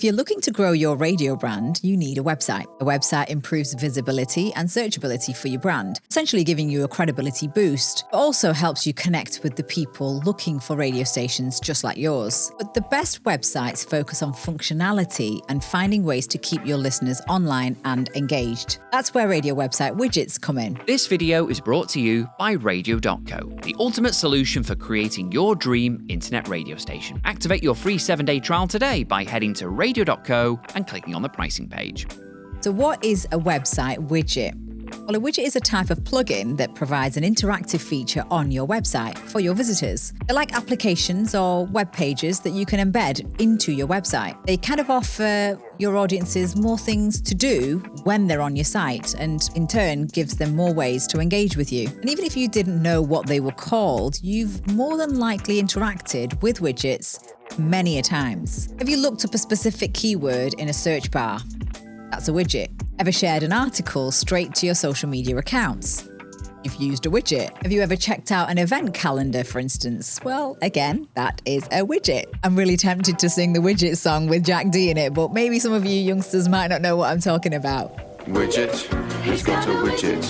If you're looking to grow your radio brand, you need a website. A website improves visibility and searchability for your brand, essentially giving you a credibility boost. It also helps you connect with the people looking for radio stations just like yours. But the best websites focus on functionality and finding ways to keep your listeners online and engaged. That's where radio website widgets come in. This video is brought to you by Radio.co, the ultimate solution for creating your dream internet radio station. Activate your free 7-day trial today by heading to Radio.co and clicking on the pricing page. So what is a website widget? Well, a widget is a type of plugin that provides an interactive feature on your website for your visitors. They're like applications or web pages that you can embed into your website. They kind of offer your audiences more things to do when they're on your site, and in turn gives them more ways to engage with you. And even if you didn't know what they were called, you've more than likely interacted with widgets many a times. Have you looked up a specific keyword in a search bar? That's a widget. Ever shared an article straight to your social media accounts? You've used a widget. Have you ever checked out an event calendar, for instance? Well, again, that is a widget. I'm really tempted to sing the Widget song with Jack D in it, but maybe some of you youngsters might not know what I'm talking about. Widget, who's got a widget?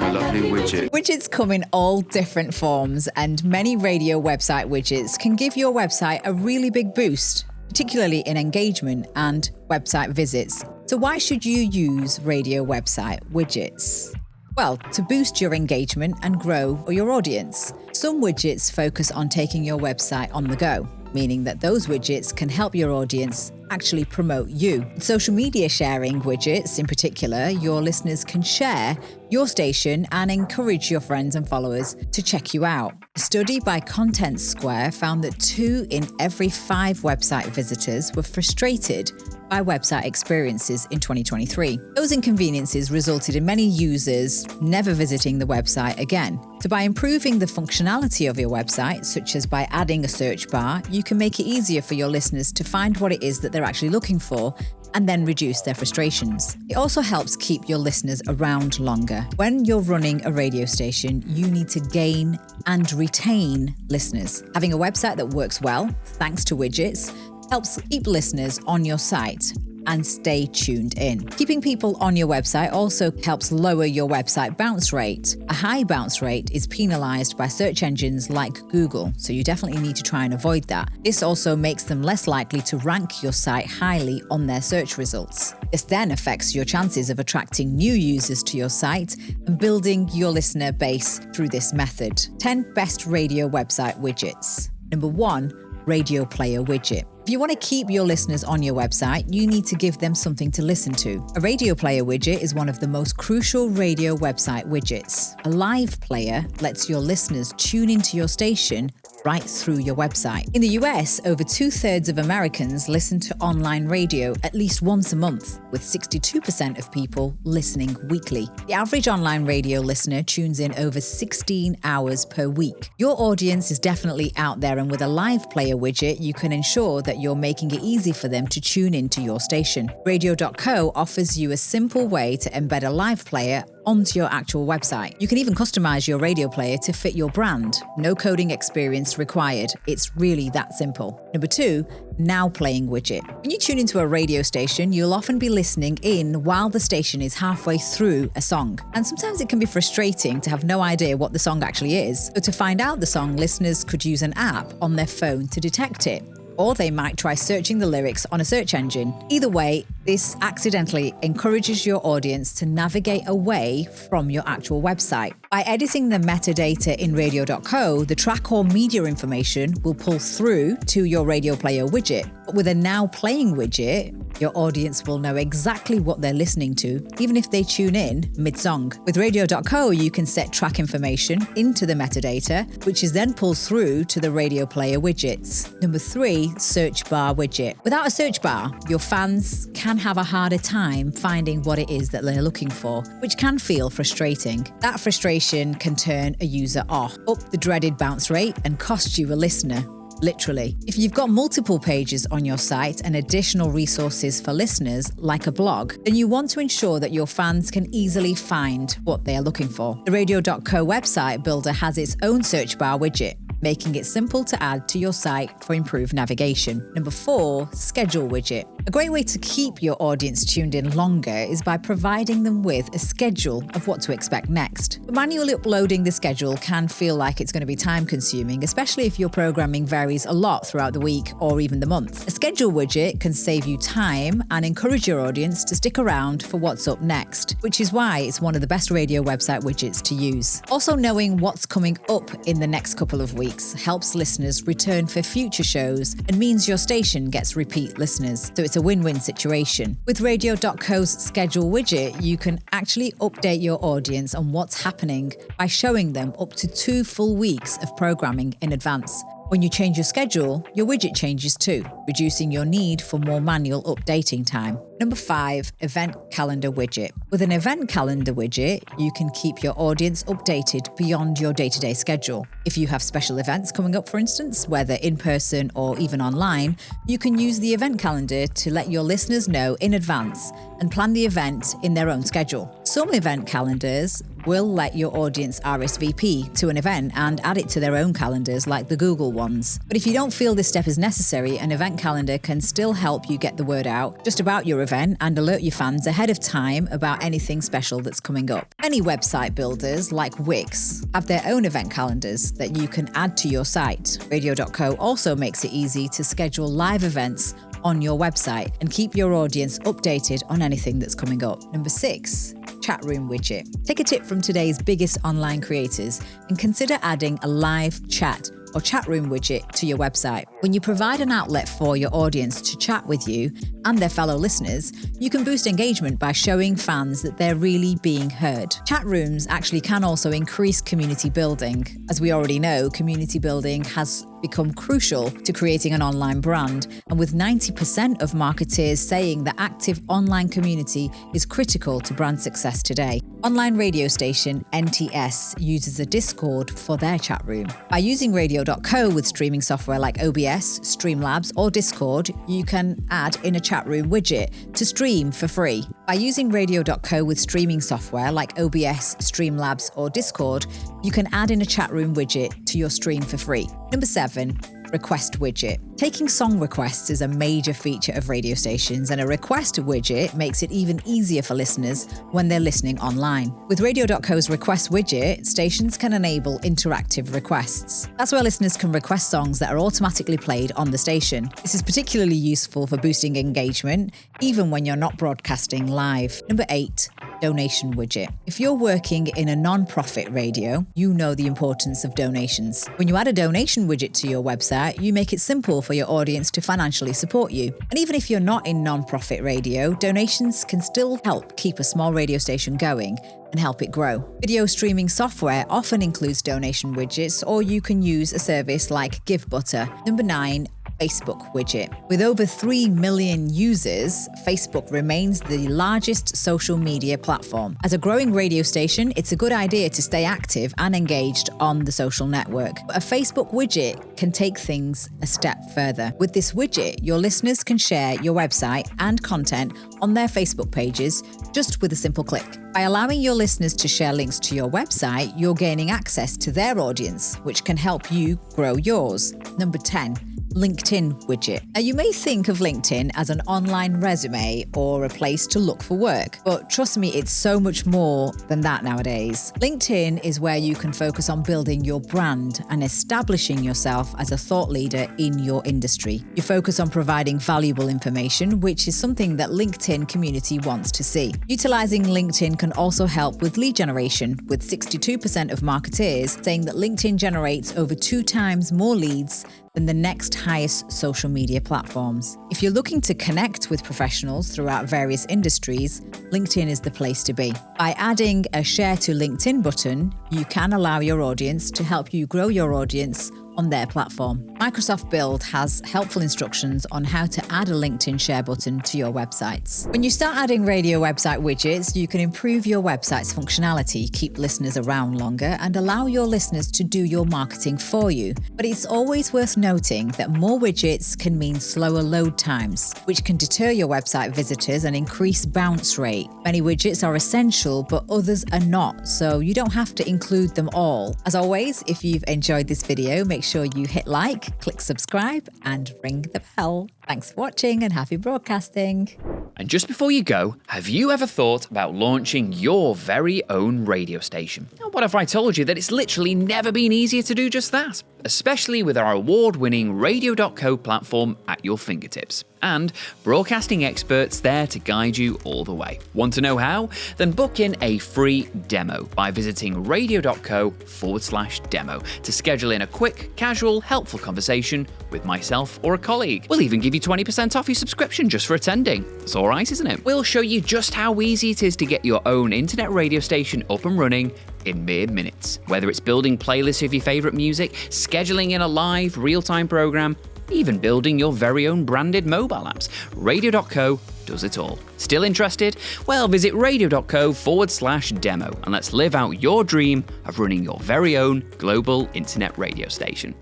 A lovely widget. Widgets come in all different forms, and many radio website widgets can give your website a really big boost, particularly in engagement and website visits. So why should you use radio website widgets? Well, to boost your engagement and grow your audience. Some widgets focus on taking your website on the go, meaning that those widgets can help your audience actually promote you. Social media sharing widgets in particular, your listeners can share your station and encourage your friends and followers to check you out. A study by Content Square found that 2 in every 5 website visitors were frustrated by website experiences in 2023. Those inconveniences resulted in many users never visiting the website again. So by improving the functionality of your website, such as by adding a search bar, you can make it easier for your listeners to find what it is that they're actually looking for and then reduce their frustrations. It also helps keep your listeners around longer. When you're running a radio station, you need to gain and retain listeners. Having a website that works well, thanks to widgets, helps keep listeners on your site and stay tuned in. Keeping people on your website also helps lower your website bounce rate. A high bounce rate is penalized by search engines like Google, so you definitely need to try and avoid that. This also makes them less likely to rank your site highly on their search results. This then affects your chances of attracting new users to your site and building your listener base through this method. 10 best radio website widgets. Number 1, radio player widget. If you want to keep your listeners on your website, you need to give them something to listen to. A radio player widget is one of the most crucial radio website widgets. A live player lets your listeners tune into your station right through your website. In the US, over 2/3 of Americans listen to online radio at least once a month, with 62% of people listening weekly. The average online radio listener tunes in over 16 hours per week. Your audience is definitely out there, and with a live player widget, you can ensure that you're making it easy for them to tune into your station. Radio.co offers you a simple way to embed a live player onto your actual website. You can even customize your radio player to fit your brand. No coding experience required. It's really that simple. Number 2, now playing widget. When you tune into a radio station, you'll often be listening in while the station is halfway through a song. And sometimes it can be frustrating to have no idea what the song actually is. So to find out the song, listeners could use an app on their phone to detect it. Or they might try searching the lyrics on a search engine. Either way, this accidentally encourages your audience to navigate away from your actual website. By editing the metadata in Radio.co, the track or media information will pull through to your radio player widget. But with a now playing widget, your audience will know exactly what they're listening to, even if they tune in mid-song. With Radio.co, you can set track information into the metadata, which is then pulled through to the radio player widgets. Number 3, search bar widget. Without a search bar, your fans can have a harder time finding what it is that they're looking for, which can feel frustrating. That frustration can turn a user off, up the dreaded bounce rate, and cost you a listener. Literally. If you've got multiple pages on your site and additional resources for listeners, like a blog, then you want to ensure that your fans can easily find what they are looking for. The Radio.co website builder has its own search bar widget, making it simple to add to your site for improved navigation. Number 4, schedule widget. A great way to keep your audience tuned in longer is by providing them with a schedule of what to expect next. But manually uploading the schedule can feel like it's going to be time-consuming, especially if your programming varies a lot throughout the week or even the month. A schedule widget can save you time and encourage your audience to stick around for what's up next, which is why it's one of the best radio website widgets to use. Also, knowing what's coming up in the next couple of weeks helps listeners return for future shows and means your station gets repeat listeners. So it's a win-win situation. With Radio.co's schedule widget, you can actually update your audience on what's happening by showing them up to 2 full weeks of programming in advance. When you change your schedule, your widget changes too, reducing your need for more manual updating time. Number 5, event calendar widget. With an event calendar widget, you can keep your audience updated beyond your day-to-day schedule. If you have special events coming up, for instance, whether in person or even online, you can use the event calendar to let your listeners know in advance and plan the event in their own schedule. Some event calendars will let your audience RSVP to an event and add it to their own calendars, like the Google ones. But if you don't feel this step is necessary, an event calendar can still help you get the word out just about your event and alert your fans ahead of time about anything special that's coming up. Many website builders, like Wix, have their own event calendars that you can add to your site. Radio.co also makes it easy to schedule live events on your website and keep your audience updated on anything that's coming up. Number 6, chat room widget. Take a tip from today's biggest online creators and consider adding a live chat or chat room widget to your website. When you provide an outlet for your audience to chat with you and their fellow listeners, you can boost engagement by showing fans that they're really being heard. Chat rooms actually can also increase community building. As we already know, community building has become crucial to creating an online brand, and with 90% of marketers saying the active online community is critical to brand success today. Online radio station NTS uses a Discord for their chat room. By using Radio.co with streaming software like OBS, Streamlabs or Discord, you can add in a chat room widget to stream for free. By using Radio.co with streaming software like OBS, Streamlabs or Discord, you can add in a chat room widget to your stream for free. Number 7, request widget. Taking song requests is a major feature of radio stations, and a request widget makes it even easier for listeners when they're listening online. With Radio.co's request widget, stations can enable interactive requests. That's where listeners can request songs that are automatically played on the station. This is particularly useful for boosting engagement, even when you're not broadcasting live. Number 8, donation widget. If you're working in a non-profit radio, you know the importance of donations. When you add a donation widget to your website, you make it simple for your audience to financially support you. And even if you're not in non-profit radio, donations can still help keep a small radio station going and help it grow. Video streaming software often includes donation widgets, or you can use a service like GiveButter. Number 9, Facebook widget. With over 3 million users, Facebook remains the largest social media platform. As a growing radio station, it's a good idea to stay active and engaged on the social network. But a Facebook widget can take things a step further. With this widget, your listeners can share your website and content on their Facebook pages just with a simple click. By allowing your listeners to share links to your website, you're gaining access to their audience, which can help you grow yours. Number 10, LinkedIn widget. Now, you may think of LinkedIn as an online resume or a place to look for work, but trust me, it's so much more than that nowadays. LinkedIn is where you can focus on building your brand and establishing yourself as a thought leader in your industry. You focus on providing valuable information, which is something that LinkedIn community wants to see. Utilizing LinkedIn can also help with lead generation, with 62% of marketers saying that LinkedIn generates over 2 times more leads than the next highest social media platforms. If you're looking to connect with professionals throughout various industries, LinkedIn is the place to be. By adding a Share to LinkedIn button, you can allow your audience to help you grow your audience on their platform. Microsoft Build has helpful instructions on how to add a LinkedIn share button to your websites. When you start adding radio website widgets, you can improve your website's functionality, keep listeners around longer, and allow your listeners to do your marketing for you. But it's always worth noting that more widgets can mean slower load times, which can deter your website visitors and increase bounce rate. Many widgets are essential, but others are not, so you don't have to include them all. As always, if you've enjoyed this video, make make sure you hit like, click subscribe, and ring the bell. Thanks for watching and happy broadcasting. And just before you go, have you ever thought about launching your very own radio station? What if I told you that it's literally never been easier to do just that? Especially with our award-winning Radio.co platform at your fingertips. And broadcasting experts there to guide you all the way. Want to know how? Then book in a free demo by visiting radio.co/demo to schedule in a quick, casual, helpful conversation with myself or a colleague. We'll even give you 20% off your subscription just for attending. It's all right, isn't it? We'll show you just how easy it is to get your own internet radio station up and running in mere minutes. Whether it's building playlists of your favourite music, scheduling in a live, real-time programme, even building your very own branded mobile apps, Radio.co does it all. Still interested? Well, visit radio.co/demo and let's live out your dream of running your very own global internet radio station.